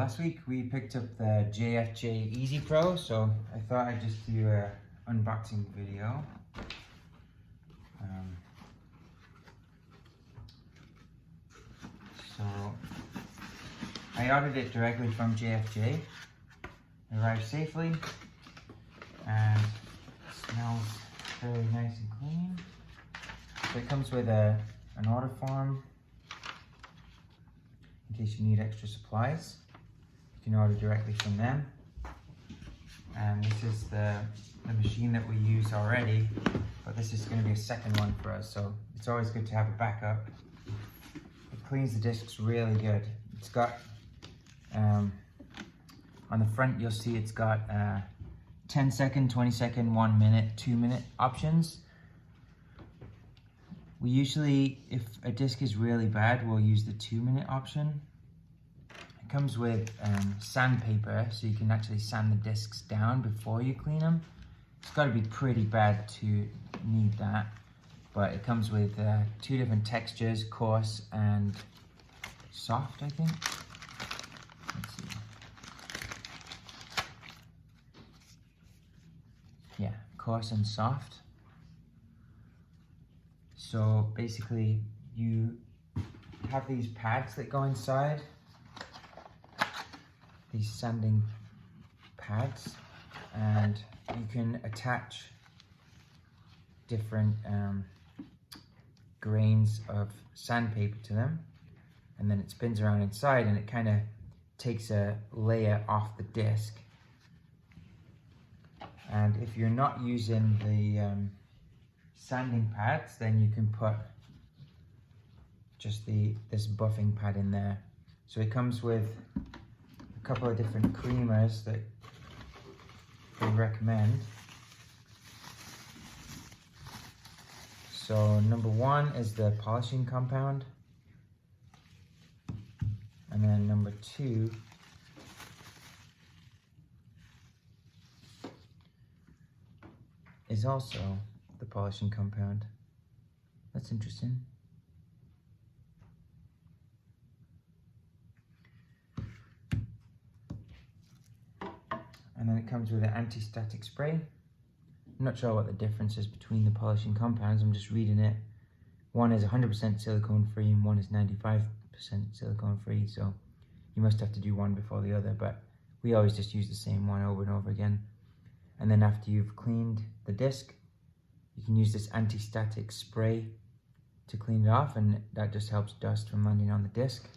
Last week we picked up the JFJ Easy Pro, so I thought I'd just do an unboxing video. So I ordered it directly from JFJ. It arrived safely and smells very nice and clean. So it comes with an order form in case you need extra supplies. You can order directly from them. And this is the machine that we use already, but this is going to be a second one for us, so it's always good to have a backup. It cleans the discs really good. It's got, on the front you'll see it's got 10 second, 20 second, 1 minute, 2 minute options. We usually, if a disc is really bad, we'll use the 2 minute option. It comes with sandpaper, so you can actually sand the discs down before you clean them. It's got to be pretty bad to need that, but it comes with 2 different textures, coarse and soft, I think. Let's see. Yeah, coarse and soft. So basically you have these pads that go inside, these sanding pads, and you can attach different grains of sandpaper to them, and then it spins around inside and it kind of takes a layer off the disc. And if you're not using the sanding pads, then you can put just this buffing pad in there. So it comes with a couple of different creamers that we recommend. So number 1 is the polishing compound, and then number 2 is also the polishing compound. That's interesting. And then it comes with an anti-static spray. I'm not sure what the difference is between the polishing compounds. I'm just reading it. One is 100% silicone free and one is 95% silicone free. So you must have to do one before the other, but we always just use the same one over and over again. And then after you've cleaned the disc, you can use this anti-static spray to clean it off, and that just helps dust from landing on the disc.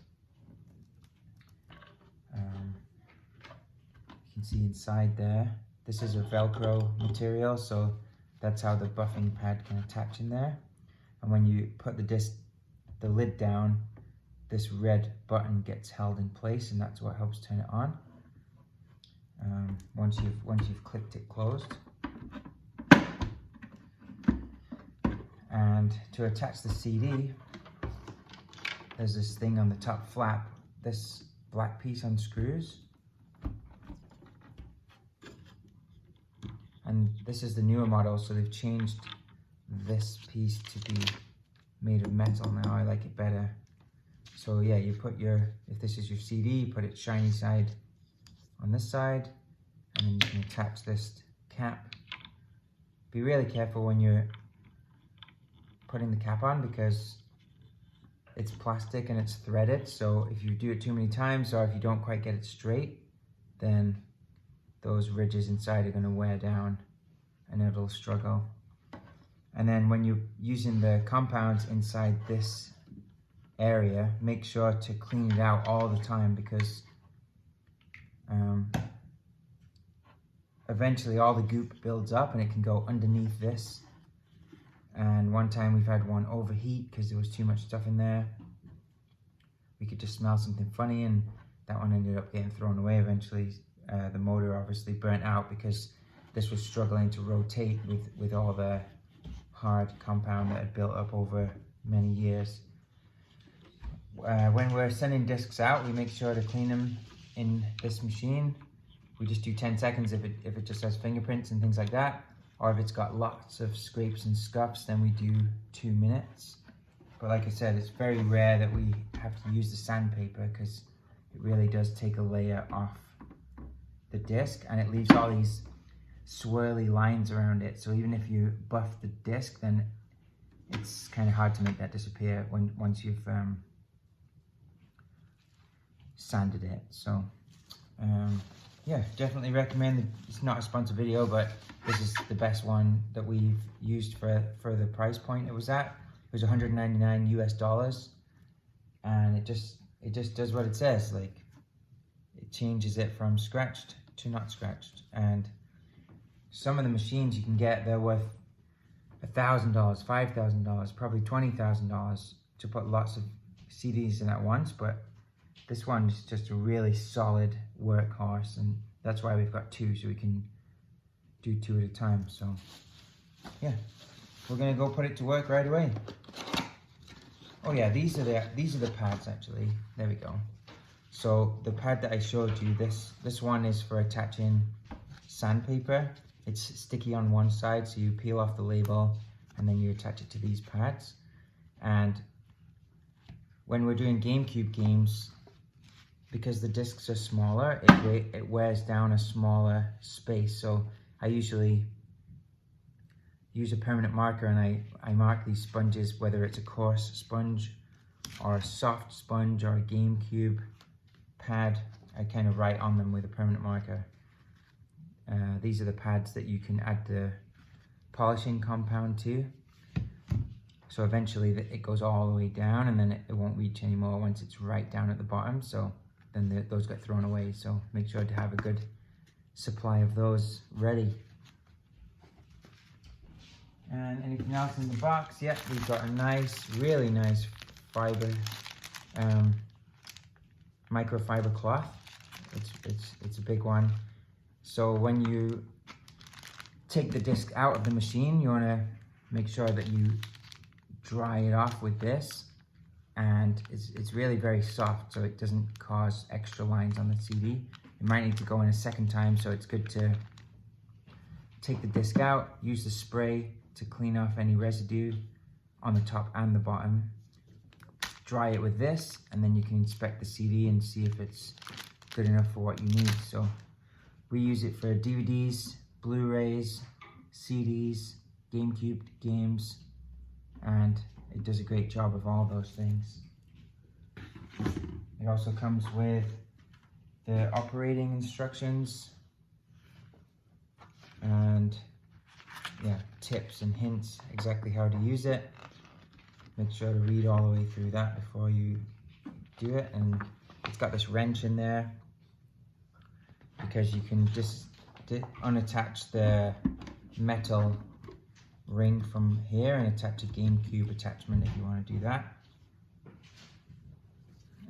You can see inside there, this is a Velcro material, so that's how the buffing pad can attach in there. And when you put the lid down, this red button gets held in place, and that's what helps turn it on. Once you've clicked it closed. And to attach the CD, there's this thing on the top flap. This black piece unscrews. And this is the newer model, so they've changed this piece to be made of metal now. I like it better. So yeah, you put if this is your CD, you put its shiny side on this side, and then you can attach this cap. Be really careful when you're putting the cap on, because it's plastic and it's threaded, so if you do it too many times or if you don't quite get it straight, then those ridges inside are going to wear down and it'll struggle. And then when you're using the compounds inside this area, make sure to clean it out all the time, because eventually all the goop builds up and it can go underneath this. And one time we've had one overheat because there was too much stuff in there. We could just smell something funny, and that one ended up getting thrown away eventually. The motor obviously burnt out because this was struggling to rotate with all the hard compound that had built up over many years. When we're sending discs out, we make sure to clean them in this machine. We just do 10 seconds if it just has fingerprints and things like that. Or if it's got lots of scrapes and scuffs, then we do 2 minutes. But like I said, it's very rare that we have to use the sandpaper, because it really does take a layer off the disc, and it leaves all these swirly lines around it. So even if you buff the disc, then it's kind of hard to make that disappear once you've sanded it. So yeah, definitely recommend it. It's not a sponsored video, but this is the best one that we've used for the price point it was at. It was $199 US, and it just does what it says. Like, it changes it from scratched to not scratched. And some of the machines you can get, they're worth $1,000, $5,000, probably $20,000 to put lots of CDs in at once. But this one is just a really solid workhorse, and that's why we've got two, so we can do two at a time. So yeah, we're gonna go put it to work right away. Oh yeah, these are the pads actually. There we go. So the pad that I showed you, this one is for attaching sandpaper. It's sticky on one side, so you peel off the label and then you attach it to these pads. And when we're doing GameCube games, because the discs are smaller, it wears down a smaller space. So I usually use a permanent marker, and I mark these sponges, whether it's a coarse sponge or a soft sponge or a GameCube pad. I kind of write on them with a permanent marker. These are the pads that you can add the polishing compound to. So eventually it goes all the way down, and then it won't reach anymore once it's right down at the bottom. So then those get thrown away. So make sure to have a good supply of those ready. And anything else in the box? Yep, we've got a nice, really nice fiber, microfiber cloth. It's a big one. So when you take the disc out of the machine, you want to make sure that you dry it off with this, and it's really very soft, so it doesn't cause extra lines on the CD. You might need to go in a second time, so it's good to take the disc out, use the spray to clean off any residue on the top and the bottom, dry it with this, and then you can inspect the CD and see if it's good enough for what you need. So we use it for DVDs, Blu-rays, CDs, GameCube games, and it does a great job of all those things. It also comes with the operating instructions and yeah, tips and hints exactly how to use it. Make sure to read all the way through that before you do it. And it's got this wrench in there because you can just unattach the metal ring from here and attach a GameCube attachment if you want to do that.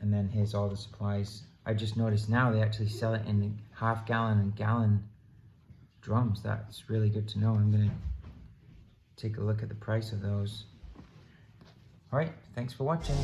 And then here's all the supplies. I just noticed now they actually sell it in half-gallon and gallon drums. That's really good to know. I'm gonna take a look at the price of those. All right, thanks for watching.